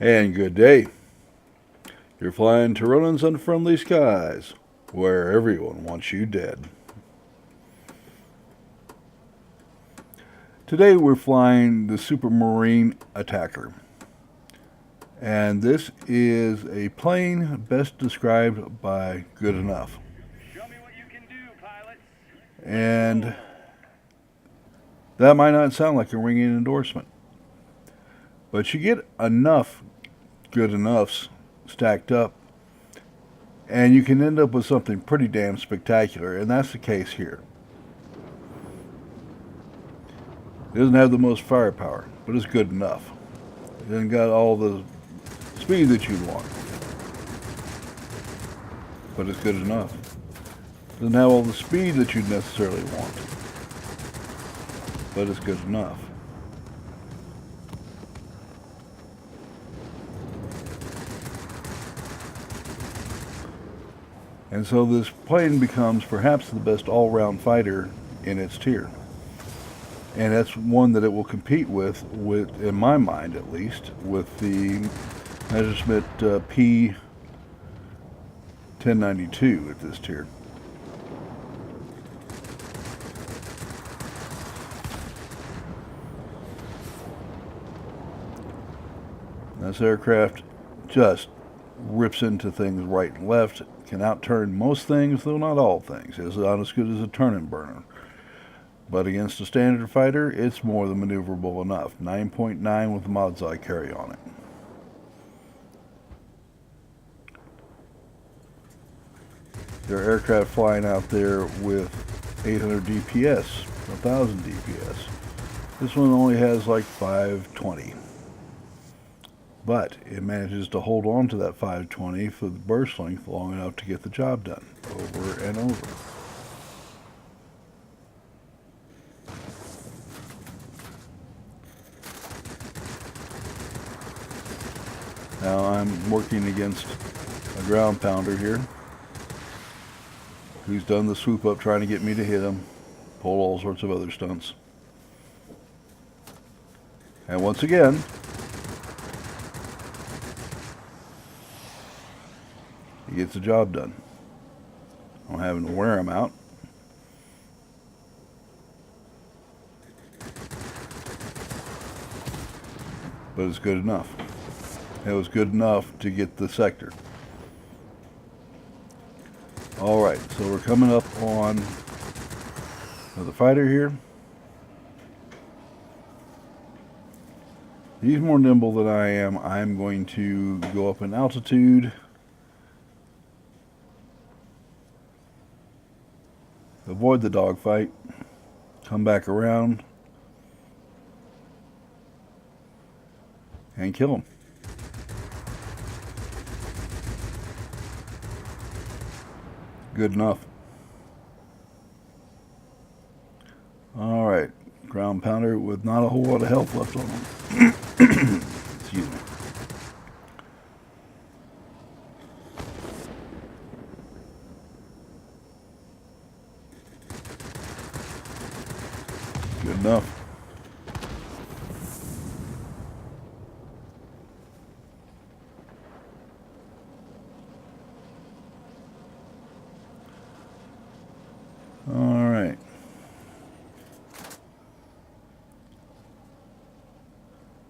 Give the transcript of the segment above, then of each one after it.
And good day. You're flying Tironan's Unfriendly skies, where everyone wants you dead. Today we're flying the Supermarine Attacker. And this is a plane best described by good enough. Show me what you can do, pilot. And that might not sound like a ringing endorsement, but you get enough good enoughs stacked up and you can end up with something pretty damn spectacular, and that's the case here. It doesn't have the most firepower, but it's good enough. It hasn't got all the speed that you want, but it's good enough. It doesn't have all the speed that you necessarily want, but it's good enough. And so this plane becomes perhaps the best all-round fighter in its tier. And that's one that it will compete with, in my mind at least, with the Messerschmitt P-1092 at this tier. This aircraft just rips into things right and left, can outturn most things, though not all things. It's not as good as a turn and burner. But against a standard fighter, it's more than maneuverable enough. 9.9 with the mods I carry on it. There are aircraft flying out there with 800 DPS, 1,000 DPS. This one only has like 520. But it manages to hold on to that 520 for the burst length long enough to get the job done over and over. Now I'm working against a ground pounder here who's done the swoop up trying to get me to hit him, pull all sorts of other stunts. And once again, he gets the job done. I'm having to wear him out. But it's good enough. It was good enough to get the sector. Alright, so we're coming up on the fighter here. He's more nimble than I am. I'm going to go up in altitude. Avoid the dogfight. Come back around. And kill him. Good enough. Alright. Ground pounder with not a whole lot of health left on him. Excuse me. Good enough. All right.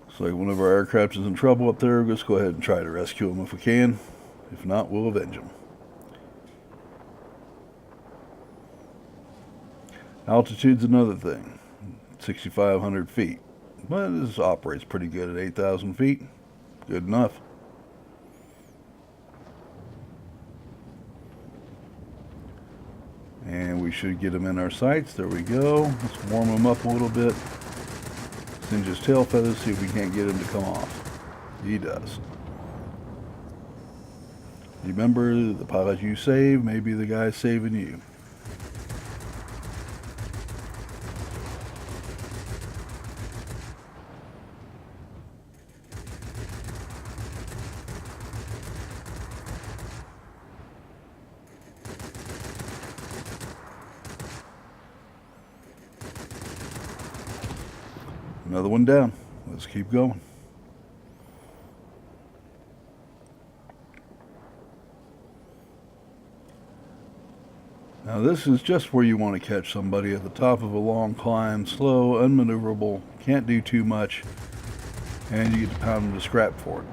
Looks like one of our aircraft is in trouble up there. Let's go ahead and try to rescue him if we can. If not, we'll avenge him. Altitude's another thing. 6,500 feet. But this operates pretty good at 8,000 feet. Good enough. And we should get him in our sights. There we go. Let's warm him up a little bit. Singe his tail feathers, see if we can't get him to come off. He does. Remember, the pilot you save may be the guy saving you. Another one down. Let's keep going. Now this is just where you want to catch somebody at the top of a long climb, slow, unmaneuverable, can't do too much, and you get to pound them to scrap for it.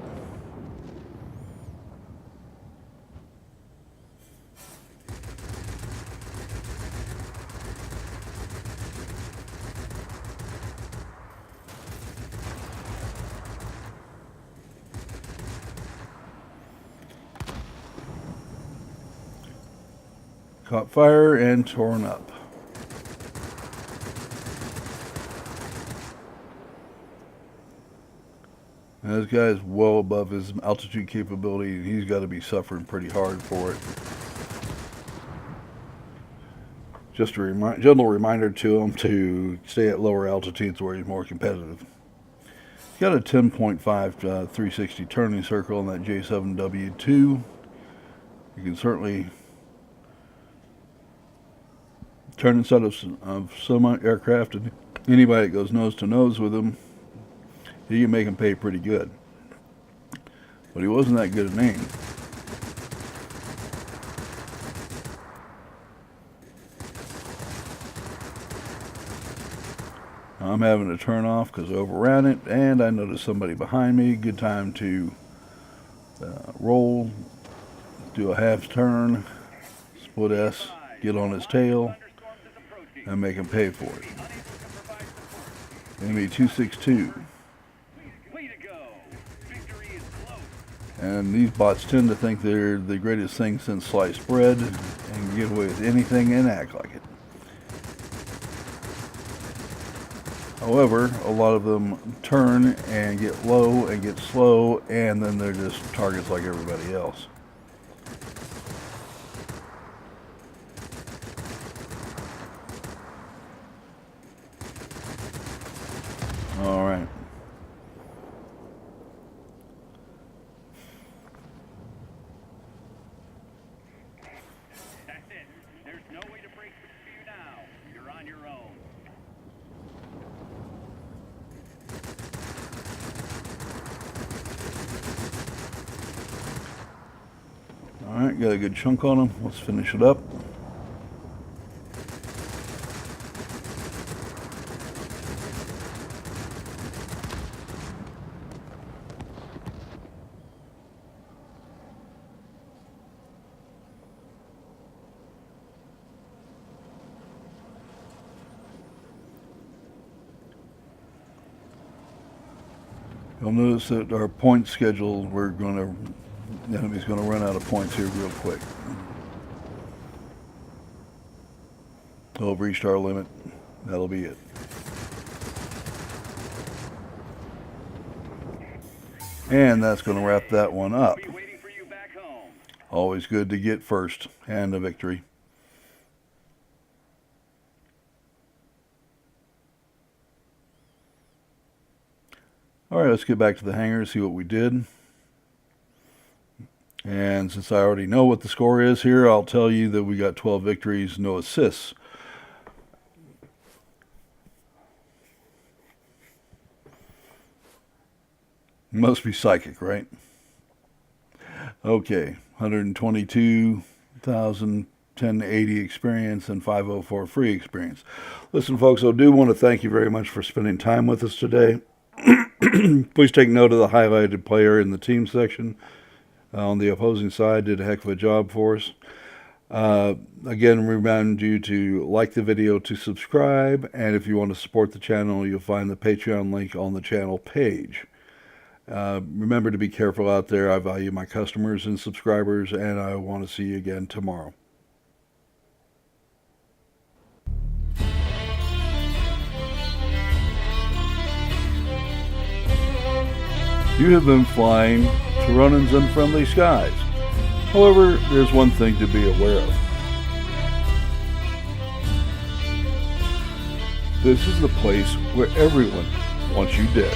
Caught fire and torn up. Now this guy's well above his altitude capability, and he's got to be suffering pretty hard for it. Just a gentle reminder to him to stay at lower altitudes where he's more competitive. He's got a 10.5 360 turning circle on that J7W2. You can certainly turn inside of some aircraft, and anybody that goes nose to nose with him, he can make him pay pretty good. But he wasn't that good at aim. I'm having to turn off because I overran it, and I noticed somebody behind me. Good time to roll, do a half turn, split S, get on his tail, and make him pay for it. Enemy 262. And these bots tend to think they're the greatest thing since sliced bread and get away with anything and act like it. However, a lot of them turn and get low and get slow, and then they're just targets like everybody else. All right. That's it. There's no way to break through you now. You're on your own. All right, got a good chunk on them. Let's finish it up. You'll notice that our point schedule, the enemy's going to run out of points here real quick. So we've reached our limit. That'll be it. And that's going to wrap that one up. Be waiting for you back home. Always good to get first and a victory. All right, let's get back to the hangar, see what we did. And since I already know what the score is here, I'll tell you that we got 12 victories, no assists. Must be psychic, right? Okay, 122,000 1080 experience and 504 free experience. Listen, folks, I do want to thank you very much for spending time with us today. Please take note of the highlighted player in the team section. On the opposing side, did a heck of a job for us. Again, remind you to like the video, to subscribe, and if you want to support the channel, you'll find the Patreon link on the channel page. Remember to be careful out there. I value my customers and subscribers, and I want to see you again tomorrow. You have been flying Tironan's Unfriendly skies. However, there's one thing to be aware of. This is the place where everyone wants you dead.